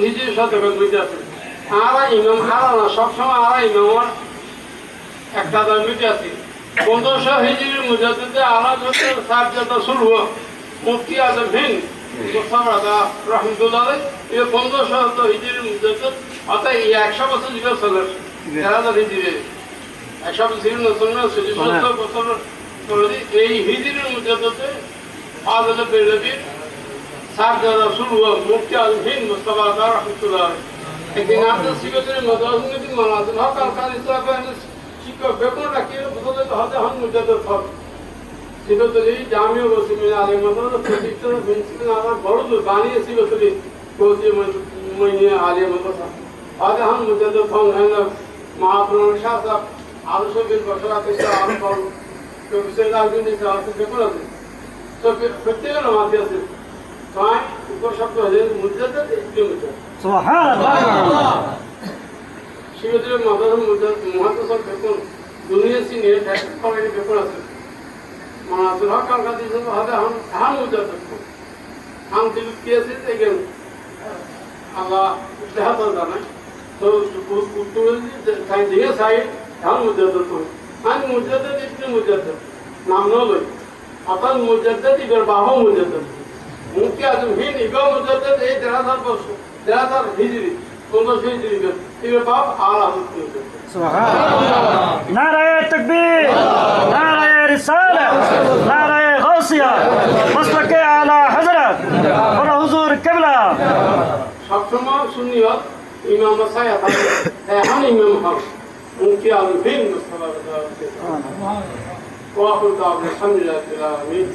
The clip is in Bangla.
হিজরি শতকের মধ্যে আছে আর ইমাম হারা না সবসময় আর ইমাম একটা মধ্যে আছে 1500 হিজরির মুজাদ্দিদে আলা যত সাবজাদা শুরু মুফতি আজম হিন্দ মুস্তাফা রহমতুল্লাহ এই 1500 হিজরির মুজাদ্দিদ অর্থাৎ এই 100 বছর জীবন চলে 1000 হিজরি 100 বছর না 70 বছর করে এই হিজরির মুজাদ্দিদে আজম বেরলবীর সাবজাদা শুরু মুফতি আজম হিন্দ মুস্তাফা রহমতুল্লাহ একদিন আপনার সিগতের মাদ্রাসাতে মানাতুল হক আল খান ইসলাম শিক্ষক বেতন রাখি বদলে হতে হন মুজাদ্দিদ হক সিগতলি জামিয়া বসিমিন আলী মাদ্রাসা প্রতিষ্ঠান প্রিন্সিপাল আমার বড় বানিয়ে সিগতলি কোচি মইনি আলী মাদ্রাসা হতে হন মুজাদ্দিদ হক হন মহাপ্রভু শাহ সাহেব আলোচনা বিল বছরা থেকে আর পর তো বিশেষ রাজনীতি আছে বেতন আছে তো প্রত্যেক নামাজি আছে তাই উপশব্দ হলে মুজাদ্দিদ একটি মুজাদ্দিদ সুবহানাল্লাহ শিবদের মাদ্রাসা মুহাদ্দিসের বেতন দুনিয়া সিনিয়র ফ্যাক্টর কমিটি বেতন আছে মানাতুল হক আল কাদি সাহেব হাতে হাম মুজাদ্দিদ হাম দিল কেসে দেখেন আল্লাহ দেহাত জানে তো উত্তর তাই দিয়ে সাই হাম মুজাদ্দিদ আন মুজাদ্দিদ ইবনে মুজাদ্দিদ নাম নলই অতন মুজাদ্দিদ ইবর বাহু মুজাদ্দিদ মুফতি আজম হিন্দ ইবর মুজাদ্দিদ এই 1000 বছর 1000 হিজরি 1500 হিজরি ইবর বাপ আলা মুজাদ্দিদ সুবহানাল্লাহ নারায়ে তাকবীর নারায়ে রিসালা নারায়ে গাউসিয়া মাসলাকে আলা হযরত ওয়া হুজুর কিবলা সবসময় সুন্নিয়ত ইমাম মাসায়া থাকে এখন ইমাম হক মুফতি আজম হিন্দ মুস্তাফা ওয়া আখির দাওয়াত আলহামদুলিল্লাহ রাব্বিল আলামিন